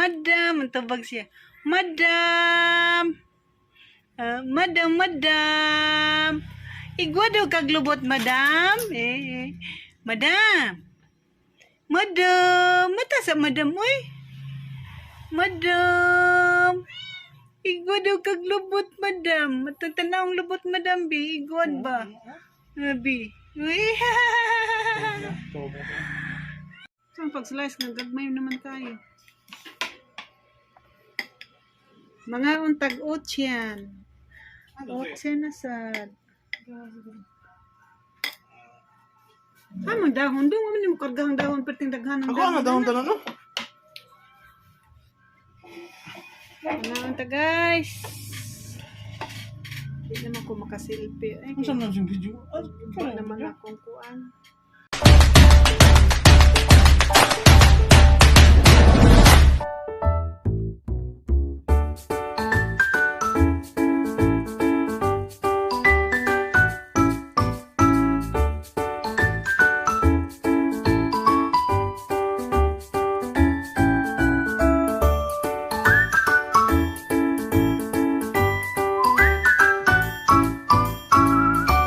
Madam, ang tawag siya. Madam. Madam. Igwa daw kaglubot, madam. Madam. Madam. Mata sa madam, oy. Madam. Igwa daw kaglubot, madam. Matagtanawang lubot, madam, bi. Igwad ba? Bi. Uy. So, pag-slice ng gagmay naman tayo. Mga untag yan. Otse na sad. Mga dahon. Doon kami mo kargahang dahon. Perting daghan ng Ako dahon. ano dahon tanan no? Mga untag guys. Hindi naman ko makasilpi. Ay, Saan na yung video? hindi naman akong kuan.